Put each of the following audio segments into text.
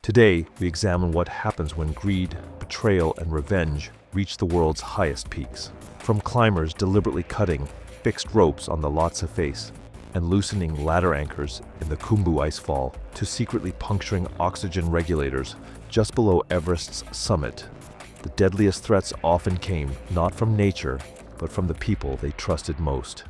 Today, we examine what happens when greed, betrayal, and revenge reach the world's highest peaks. From climbers deliberately cutting fixed ropes on the Lhotse face and loosening ladder anchors in the Khumbu icefall, to secretly puncturing oxygen regulators just below Everest's summit, the deadliest threats often came not from nature, but from the people they trusted most.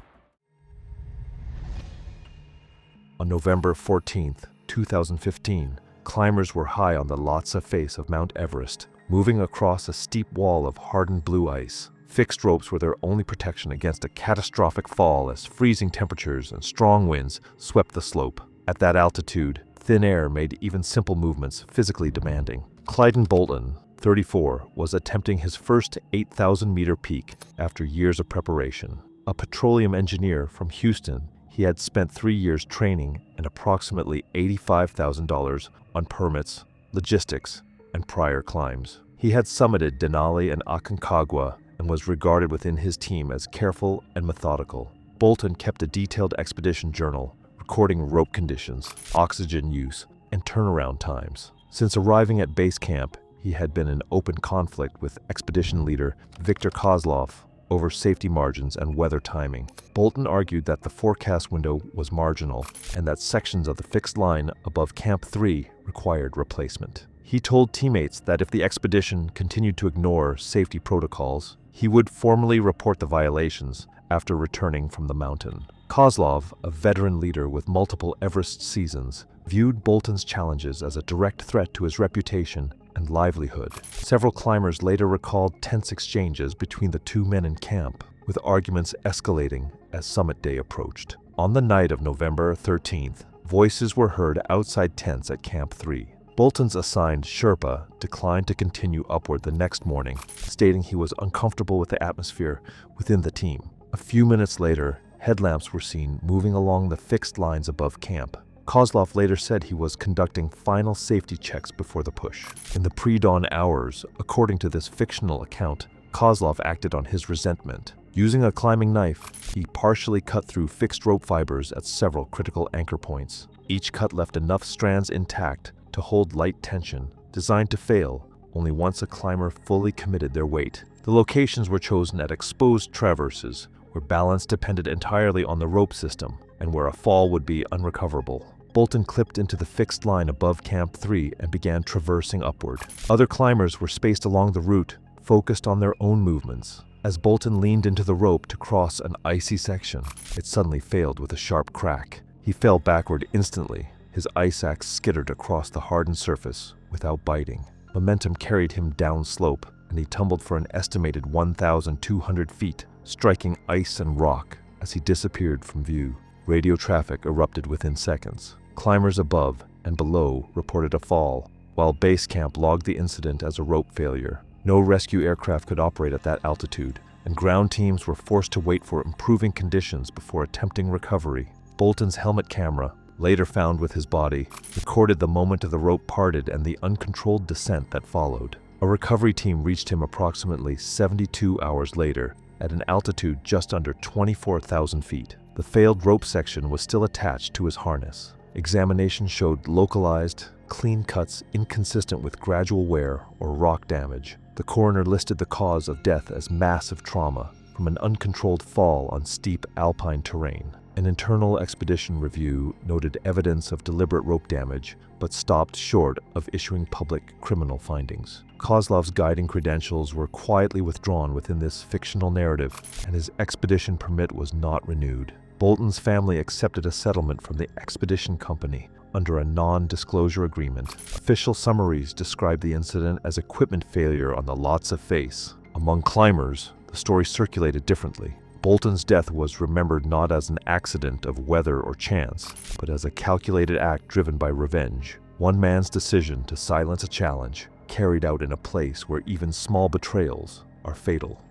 On November 14, 2015, climbers were high on the Lhotse face of Mount Everest, moving across a steep wall of hardened blue ice. Fixed ropes were their only protection against a catastrophic fall as freezing temperatures and strong winds swept the slope. At that altitude, thin air made even simple movements physically demanding. Clyden Bolton, 34, was attempting his first 8,000-meter peak after years of preparation. A petroleum engineer from Houston, he had spent 3 years training and approximately $85,000 on permits, logistics, and prior climbs. He had summited Denali and Aconcagua and was regarded within his team as careful and methodical. Bolton kept a detailed expedition journal, recording rope conditions, oxygen use, and turnaround times. Since arriving at base camp, he had been in open conflict with expedition leader Viktor Kozlov over safety margins and weather timing. Bolton argued that the forecast window was marginal and that sections of the fixed line above Camp 3 required replacement. He told teammates that if the expedition continued to ignore safety protocols, he would formally report the violations after returning from the mountain. Kozlov, a veteran leader with multiple Everest seasons, viewed Bolton's challenges as a direct threat to his reputation and livelihood. Several climbers later recalled tense exchanges between the two men in camp, with arguments escalating as summit day approached. On the night of November 13th, voices were heard outside tents at Camp 3. Bolton's assigned Sherpa declined to continue upward the next morning, stating he was uncomfortable with the atmosphere within the team. A few minutes later, headlamps were seen moving along the fixed lines above camp. Kozlov later said he was conducting final safety checks before the push. In the pre-dawn hours, according to this fictional account, Kozlov acted on his resentment. Using a climbing knife, he partially cut through fixed rope fibers at several critical anchor points. Each cut left enough strands intact to hold light tension, designed to fail only once a climber fully committed their weight. The locations were chosen at exposed traverses, where balance depended entirely on the rope system, and where a fall would be unrecoverable. Bolton clipped into the fixed line above Camp 3 and began traversing upward. Other climbers were spaced along the route, focused on their own movements. As Bolton leaned into the rope to cross an icy section, it suddenly failed with a sharp crack. He fell backward instantly. His ice axe skittered across the hardened surface without biting. Momentum carried him downslope, and he tumbled for an estimated 1,200 feet, striking ice and rock as he disappeared from view. Radio traffic erupted within seconds. Climbers above and below reported a fall, while base camp logged the incident as a rope failure. No rescue aircraft could operate at that altitude, and ground teams were forced to wait for improving conditions before attempting recovery. Bolton's helmet camera, later found with his body, recorded the moment the rope parted and the uncontrolled descent that followed. A recovery team reached him approximately 72 hours later, at an altitude just under 24,000 feet. The failed rope section was still attached to his harness. Examination showed localized, clean cuts inconsistent with gradual wear or rock damage. The coroner listed the cause of death as massive trauma from an uncontrolled fall on steep alpine terrain. An internal expedition review noted evidence of deliberate rope damage, but stopped short of issuing public criminal findings. Kozlov's guiding credentials were quietly withdrawn within this fictional narrative, and his expedition permit was not renewed. Bolton's family accepted a settlement from the expedition company under a non-disclosure agreement. Official summaries described the incident as equipment failure on the Lhotse face. Among climbers, the story circulated differently. Bolton's death was remembered not as an accident of weather or chance, but as a calculated act driven by revenge. One man's decision to silence a challenge, carried out in a place where even small betrayals are fatal.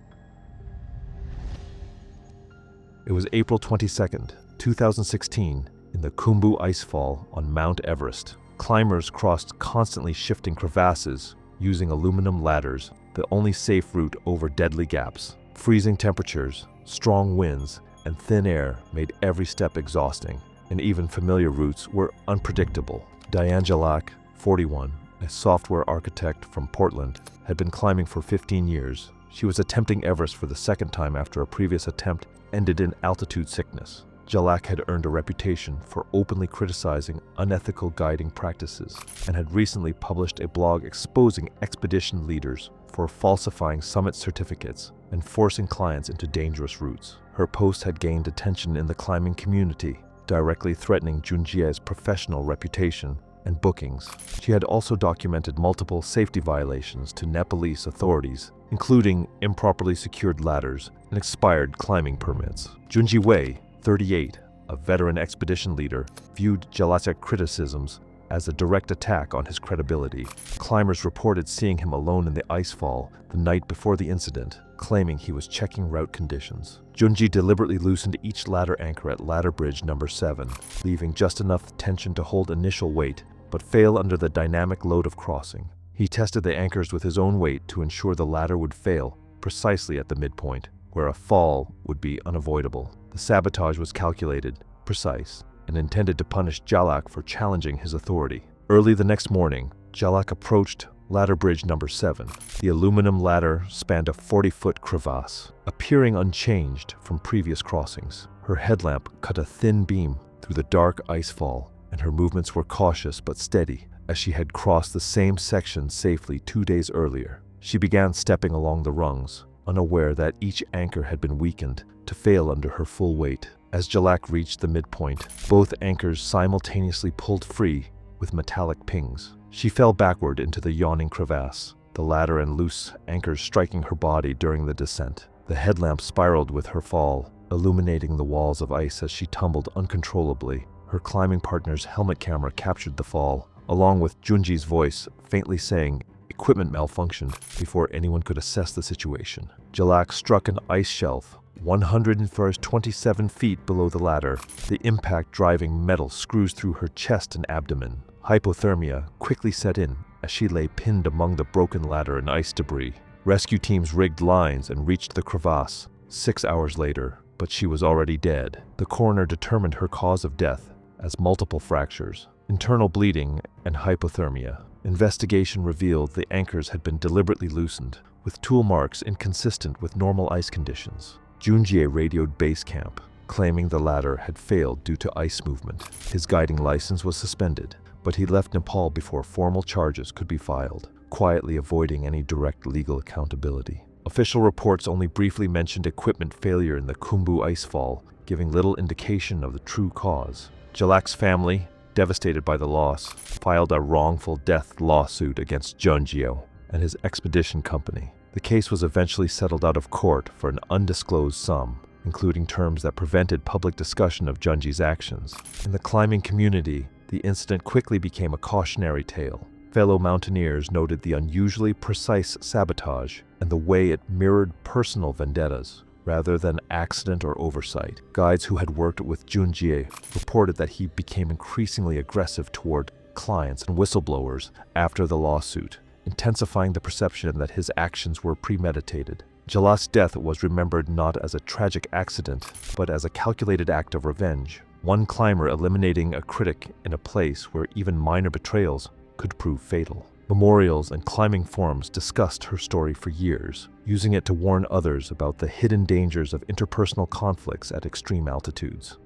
It was April 22nd, 2016, in the Khumbu icefall on Mount Everest. Climbers crossed constantly shifting crevasses using aluminum ladders, the only safe route over deadly gaps. Freezing temperatures, strong winds, and thin air made every step exhausting, and even familiar routes were unpredictable. Diane Jalak, 41, a software architect from Portland, had been climbing for 15 years. She was attempting Everest for the second time after a previous attempt ended in altitude sickness. Jalak had earned a reputation for openly criticizing unethical guiding practices and had recently published a blog exposing expedition leaders for falsifying summit certificates and forcing clients into dangerous routes. Her post had gained attention in the climbing community, directly threatening Junjie's professional reputation and bookings. She had also documented multiple safety violations to Nepalese authorities, including improperly secured ladders and expired climbing permits. Junji Wei, 38, a veteran expedition leader, viewed Jalak's criticisms as a direct attack on his credibility. Climbers reported seeing him alone in the icefall the night before the incident, claiming he was checking route conditions. Junji deliberately loosened each ladder anchor at ladder bridge number 7, leaving just enough tension to hold initial weight, but fail under the dynamic load of crossing. He tested the anchors with his own weight to ensure the ladder would fail precisely at the midpoint, where a fall would be unavoidable. The sabotage was calculated, precise, and intended to punish Jalak for challenging his authority. Early the next morning, Jalak approached ladder bridge number 7. The aluminum ladder spanned a 40-foot crevasse, appearing unchanged from previous crossings. Her headlamp cut a thin beam through the dark ice fall, and her movements were cautious but steady, as she had crossed the same section safely 2 days earlier. She began stepping along the rungs, unaware that each anchor had been weakened to fail under her full weight. As Jalak reached the midpoint, both anchors simultaneously pulled free with metallic pings. She fell backward into the yawning crevasse, the ladder and loose anchors striking her body during the descent. The headlamp spiraled with her fall, illuminating the walls of ice as she tumbled uncontrollably. Her climbing partner's helmet camera captured the fall, along with Junji's voice faintly saying, "Equipment malfunctioned," before anyone could assess the situation. Jalak struck an ice shelf, 127 feet below the ladder, the impact driving metal screws through her chest and abdomen. Hypothermia quickly set in as she lay pinned among the broken ladder and ice debris. Rescue teams rigged lines and reached the crevasse 6 hours later, but she was already dead. The coroner determined her cause of death as multiple fractures, internal bleeding, and hypothermia. Investigation revealed the anchors had been deliberately loosened, with tool marks inconsistent with normal ice conditions. Junjie radioed base camp, claiming the ladder had failed due to ice movement. His guiding license was suspended, but he left Nepal before formal charges could be filed, quietly avoiding any direct legal accountability. Official reports only briefly mentioned equipment failure in the Khumbu icefall, giving little indication of the true cause. Jalak's family, devastated by the loss, filed a wrongful death lawsuit against Junjie and his expedition company. The case was eventually settled out of court for an undisclosed sum, including terms that prevented public discussion of Junji's actions. In the climbing community, the incident quickly became a cautionary tale. Fellow mountaineers noted the unusually precise sabotage and the way it mirrored personal vendettas rather than accident or oversight. Guides who had worked with Junjie reported that he became increasingly aggressive toward clients and whistleblowers after the lawsuit, intensifying the perception that his actions were premeditated. Jalak's death was remembered not as a tragic accident, but as a calculated act of revenge, one climber eliminating a critic in a place where even minor betrayals could prove fatal. Memorials and climbing forums discussed her story for years, using it to warn others about the hidden dangers of interpersonal conflicts at extreme altitudes.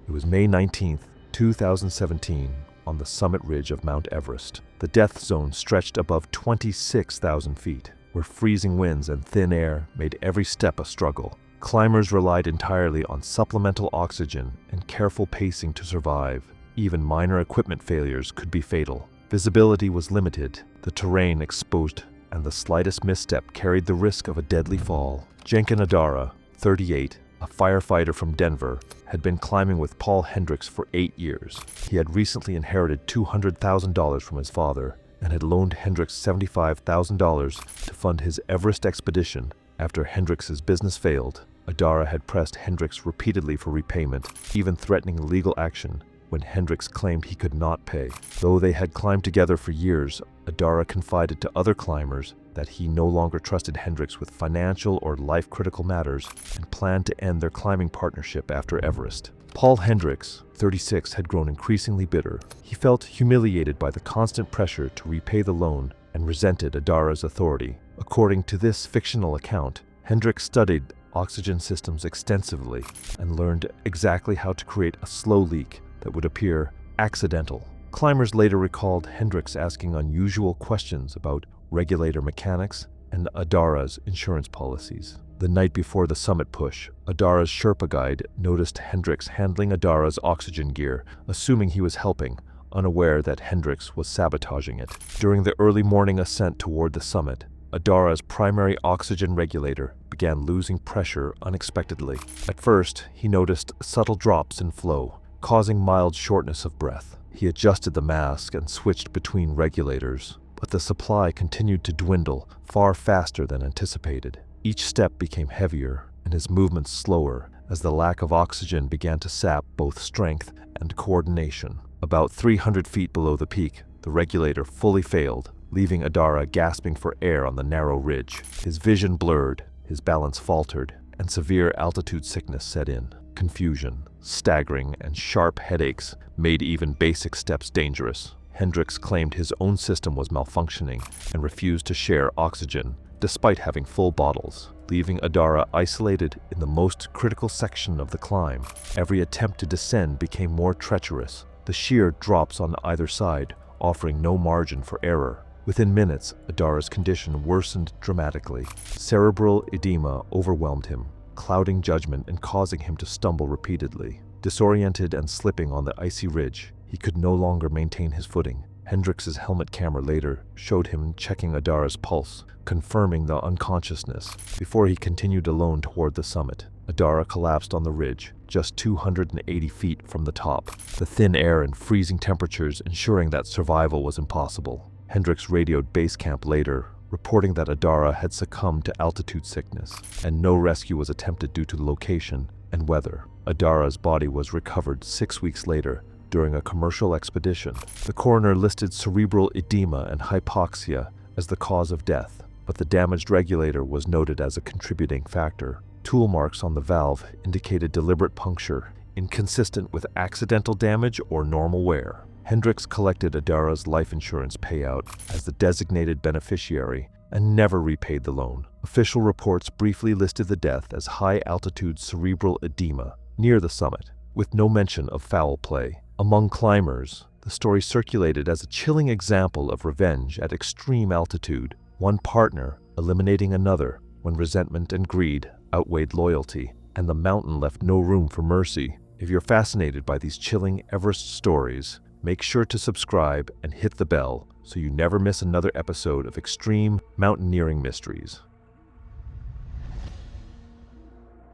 It was May 19, 2017, on the summit ridge of Mount Everest. The death zone stretched above 26,000 feet, where freezing winds and thin air made every step a struggle. Climbers relied entirely on supplemental oxygen and careful pacing to survive. Even minor equipment failures could be fatal. Visibility was limited, the terrain exposed, and the slightest misstep carried the risk of a deadly fall. Jenkin Adara, 38, a firefighter from Denver, had been climbing with Paul Hendricks for 8 years. He had recently inherited $200,000 from his father and had loaned Hendricks $75,000 to fund his Everest expedition. After Hendricks's business failed, Adara had pressed Hendricks repeatedly for repayment, even threatening legal action when Hendricks claimed he could not pay. Though they had climbed together for years, Adara confided to other climbers that he no longer trusted Hendricks with financial or life-critical matters and planned to end their climbing partnership after Everest. Paul Hendricks, 36, had grown increasingly bitter. He felt humiliated by the constant pressure to repay the loan and resented Adara's authority. According to this fictional account, Hendricks studied oxygen systems extensively and learned exactly how to create a slow leak that would appear accidental. Climbers later recalled Hendricks asking unusual questions about regulator mechanics and Adara's insurance policies. The night before the summit push, Adara's Sherpa guide noticed Hendricks handling Adara's oxygen gear, assuming he was helping, unaware that Hendricks was sabotaging it. During the early morning ascent toward the summit, Adara's primary oxygen regulator began losing pressure unexpectedly. At first, he noticed subtle drops in flow, causing mild shortness of breath. He adjusted the mask and switched between regulators, but the supply continued to dwindle far faster than anticipated. Each step became heavier and his movements slower as the lack of oxygen began to sap both strength and coordination. About 300 feet below the peak, the regulator fully failed, leaving Adara gasping for air on the narrow ridge. His vision blurred, his balance faltered, and severe altitude sickness set in. Confusion, staggering, and sharp headaches made even basic steps dangerous. Hendricks claimed his own system was malfunctioning and refused to share oxygen, despite having full bottles, leaving Adara isolated in the most critical section of the climb. Every attempt to descend became more treacherous, the sheer drops on either side offering no margin for error. Within minutes, Adara's condition worsened dramatically. Cerebral edema overwhelmed him, clouding judgment and causing him to stumble repeatedly. Disoriented and slipping on the icy ridge, he could no longer maintain his footing. Hendricks's helmet camera later showed him checking Adara's pulse, confirming the unconsciousness, before he continued alone toward the summit. Adara collapsed on the ridge, just 280 feet from the top, the thin air and freezing temperatures ensuring that survival was impossible. Hendricks radioed base camp later, reporting that Adara had succumbed to altitude sickness, and no rescue was attempted due to location and weather. Adara's body was recovered 6 weeks later during a commercial expedition. The coroner listed cerebral edema and hypoxia as the cause of death, but the damaged regulator was noted as a contributing factor. Tool marks on the valve indicated deliberate puncture, inconsistent with accidental damage or normal wear. Hendricks collected Adara's life insurance payout as the designated beneficiary and never repaid the loan. Official reports briefly listed the death as high-altitude cerebral edema near the summit, with no mention of foul play. Among climbers, the story circulated as a chilling example of revenge at extreme altitude, one partner eliminating another when resentment and greed outweighed loyalty, and the mountain left no room for mercy. If you're fascinated by these chilling Everest stories, make sure to subscribe and hit the bell so you never miss another episode of Extreme Mountaineering Mysteries.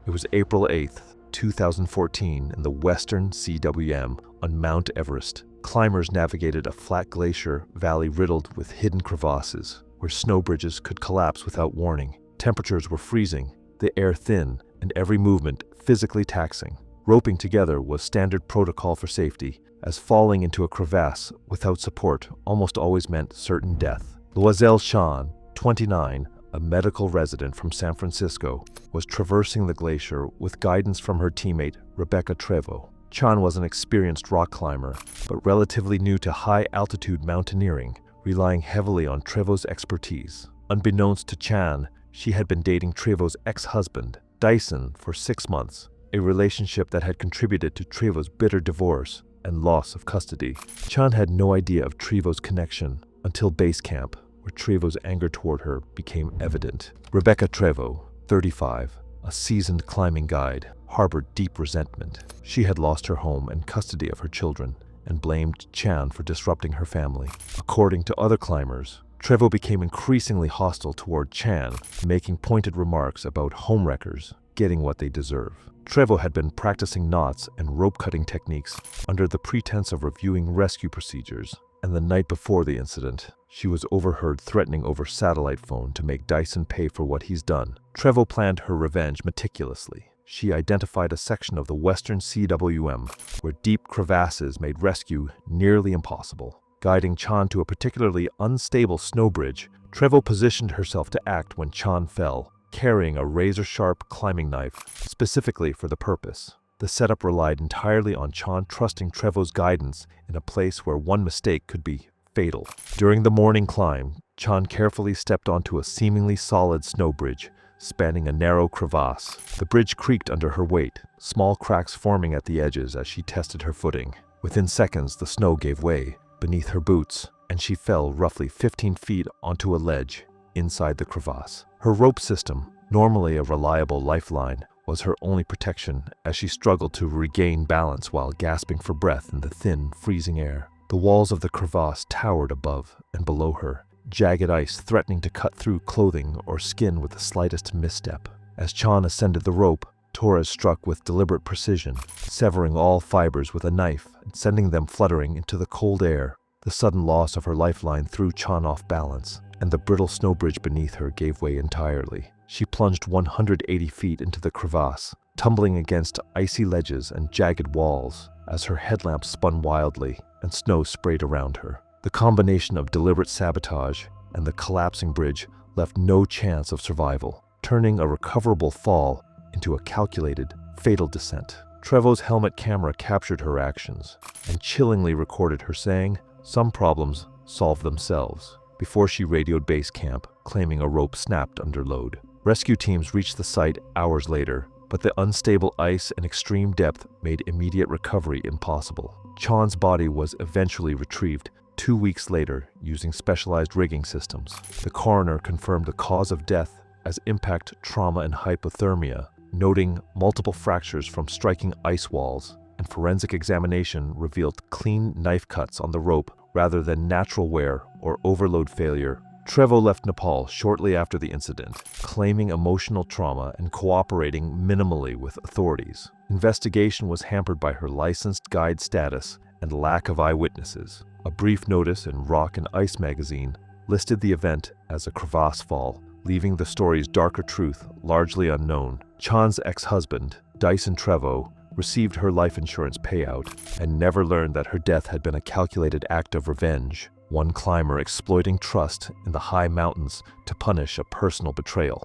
It was April 8th, 2014 in the western CWM on Mount Everest. Climbers navigated a flat glacier valley riddled with hidden crevasses, where snow bridges could collapse without warning. Temperatures were freezing, the air thin, and every movement physically taxing. Roping together was standard protocol for safety, as falling into a crevasse without support almost always meant certain death. Loiselle Chan, 29, a medical resident from San Francisco, was traversing the glacier with guidance from her teammate Rebecca Trevo. Chan was an experienced rock climber, but relatively new to high-altitude mountaineering, relying heavily on Trevo's expertise. Unbeknownst to Chan, she had been dating Trevo's ex-husband, Dyson, for 6 months, a relationship that had contributed to Trevo's bitter divorce and loss of custody. Chan had no idea of Trevo's connection until base camp, where Trevo's anger toward her became evident. Rebecca Trevo, 35, a seasoned climbing guide, harbored deep resentment. She had lost her home and custody of her children and blamed Chan for disrupting her family. According to other climbers, Trevo became increasingly hostile toward Chan, making pointed remarks about homewreckers getting what they deserve. Trevo had been practicing knots and rope-cutting techniques under the pretense of reviewing rescue procedures, and the night before the incident, she was overheard threatening over satellite phone to make Dyson pay for what he's done. Trevo planned her revenge meticulously. She identified a section of the western CWM where deep crevasses made rescue nearly impossible. Guiding Chan to a particularly unstable snow bridge, Trevo positioned herself to act when Chan fell, carrying a razor-sharp climbing knife specifically for the purpose. The setup relied entirely on Chan trusting Trevor's guidance in a place where one mistake could be fatal. During the morning climb, Chan carefully stepped onto a seemingly solid snow bridge, spanning a narrow crevasse. The bridge creaked under her weight, small cracks forming at the edges as she tested her footing. Within seconds, the snow gave way beneath her boots, and she fell roughly 15 feet onto a ledge inside the crevasse. Her rope system, normally a reliable lifeline, was her only protection as she struggled to regain balance while gasping for breath in the thin, freezing air. The walls of the crevasse towered above and below her, jagged ice threatening to cut through clothing or skin with the slightest misstep. As Chan ascended the rope, Torres struck with deliberate precision, severing all fibers with a knife and sending them fluttering into the cold air. The sudden loss of her lifeline threw Chan off balance, and the brittle snow bridge beneath her gave way entirely. She plunged 180 feet into the crevasse, tumbling against icy ledges and jagged walls as her headlamp spun wildly and snow sprayed around her. The combination of deliberate sabotage and the collapsing bridge left no chance of survival, turning a recoverable fall into a calculated, fatal descent. Trevor's helmet camera captured her actions and chillingly recorded her saying, "Some problems solve themselves," before she radioed base camp, claiming a rope snapped under load. Rescue teams reached the site hours later, but the unstable ice and extreme depth made immediate recovery impossible. Chan's body was eventually retrieved 2 weeks later using specialized rigging systems. The coroner confirmed the cause of death as impact trauma and hypothermia, noting multiple fractures from striking ice walls, and forensic examination revealed clean knife cuts on the rope rather than natural wear or overload failure. Trevo left Nepal shortly after the incident, claiming emotional trauma and cooperating minimally with authorities. Investigation was hampered by her licensed guide status and lack of eyewitnesses. A brief notice in Rock and Ice magazine listed the event as a crevasse fall, leaving the story's darker truth largely unknown. Chan's ex-husband, Dyson Trevo, received her life insurance payout and never learned that her death had been a calculated act of revenge, one climber exploiting trust in the high mountains to punish a personal betrayal.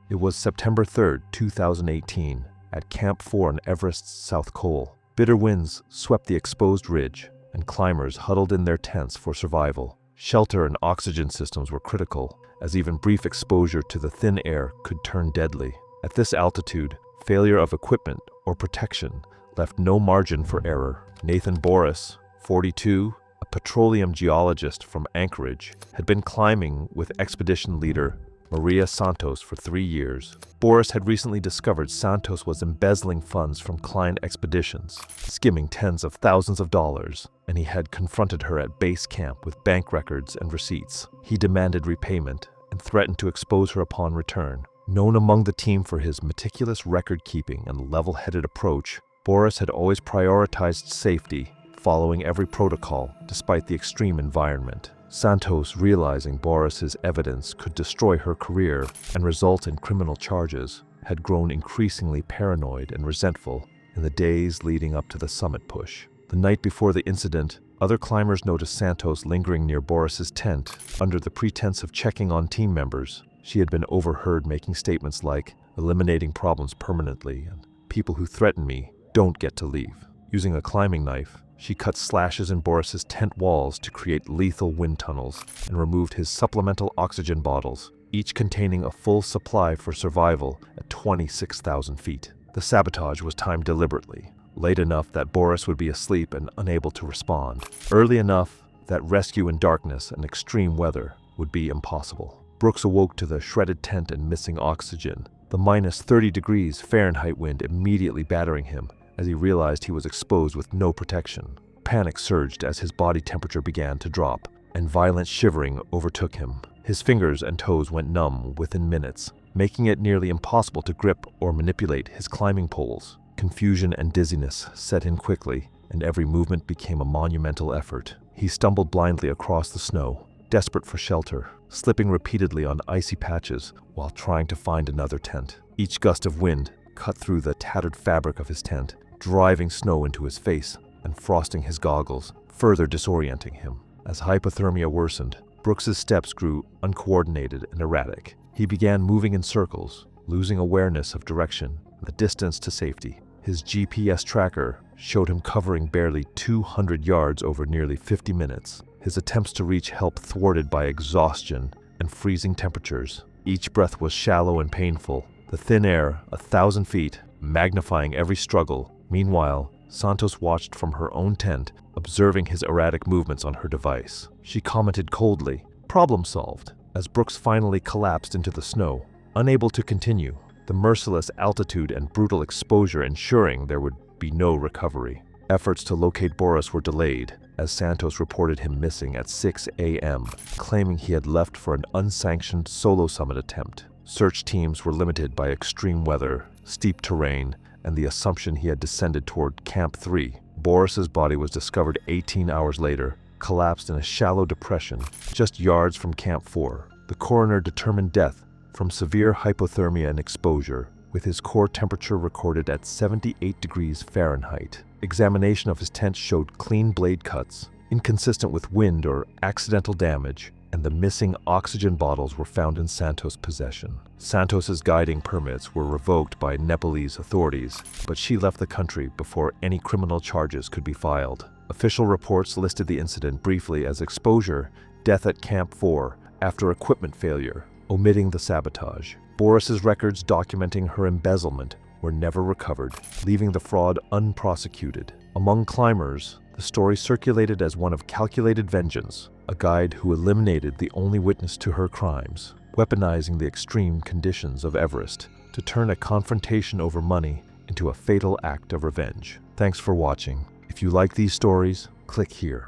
It was September 3, 2018, at Camp 4 on Everest's South Col. Bitter winds swept the exposed ridge, and climbers huddled in their tents for survival. Shelter and oxygen systems were critical, as even brief exposure to the thin air could turn deadly. At this altitude, failure of equipment or protection left no margin for error. Nathan Boris, 42, a petroleum geologist from Anchorage, had been climbing with expedition leader Maria Santos for 3 years. Boris had recently discovered Santos was embezzling funds from client expeditions, skimming tens of thousands of dollars, and he had confronted her at base camp with bank records and receipts. He demanded repayment and threatened to expose her upon return. Known among the team for his meticulous record-keeping and level-headed approach, Boris had always prioritized safety, following every protocol despite the extreme environment. Santos, realizing Boris's evidence could destroy her career and result in criminal charges, had grown increasingly paranoid and resentful in the days leading up to the summit push. The night before the incident, other climbers noticed Santos lingering near Boris's tent under the pretense of checking on team members. She had been overheard making statements like, "Eliminating problems permanently," and "People who threaten me don't get to leave." Using a climbing knife, she cut slashes in Boris's tent walls to create lethal wind tunnels and removed his supplemental oxygen bottles, each containing a full supply for survival at 26,000 feet. The sabotage was timed deliberately, late enough that Boris would be asleep and unable to respond, early enough that rescue in darkness and extreme weather would be impossible. Brooks awoke to the shredded tent and missing oxygen, the minus 30 degrees Fahrenheit wind immediately battering him as he realized he was exposed with no protection. Panic surged as his body temperature began to drop, and violent shivering overtook him. His fingers and toes went numb within minutes, making it nearly impossible to grip or manipulate his climbing poles. Confusion and dizziness set in quickly, and every movement became a monumental effort. He stumbled blindly across the snow, desperate for shelter, slipping repeatedly on icy patches while trying to find another tent. Each gust of wind cut through the tattered fabric of his tent, driving snow into his face and frosting his goggles, further disorienting him. As hypothermia worsened, Brooks's steps grew uncoordinated and erratic. He began moving in circles, losing awareness of direction and the distance to safety. His GPS tracker showed him covering barely 200 yards over nearly 50 minutes. His attempts to reach help thwarted by exhaustion and freezing temperatures. Each breath was shallow and painful, the thin air 1,000 feet, magnifying every struggle. Meanwhile, Santos watched from her own tent, observing his erratic movements on her device. She commented coldly, "Problem solved," as Brooks finally collapsed into the snow, unable to continue, the merciless altitude and brutal exposure ensuring there would be no recovery. Efforts to locate Boris were delayed, as Santos reported him missing at 6 a.m., claiming he had left for an unsanctioned solo summit attempt. Search teams were limited by extreme weather, steep terrain, and the assumption he had descended toward Camp 3. Boris's body was discovered 18 hours later, collapsed in a shallow depression just yards from Camp 4. The coroner determined death from severe hypothermia and exposure, with his core temperature recorded at 78 degrees Fahrenheit. Examination of his tent showed clean blade cuts, inconsistent with wind or accidental damage, and the missing oxygen bottles were found in Santos' possession. Santos's guiding permits were revoked by Nepalese authorities, but she left the country before any criminal charges could be filed. Official reports listed the incident briefly as exposure, death at Camp 4 after equipment failure, omitting the sabotage. Boris's records documenting her embezzlement were never recovered, leaving the fraud unprosecuted. Among climbers, the story circulated as one of calculated vengeance, a guide who eliminated the only witness to her crimes, weaponizing the extreme conditions of Everest to turn a confrontation over money into a fatal act of revenge. Thanks for watching. If you like these stories, click here.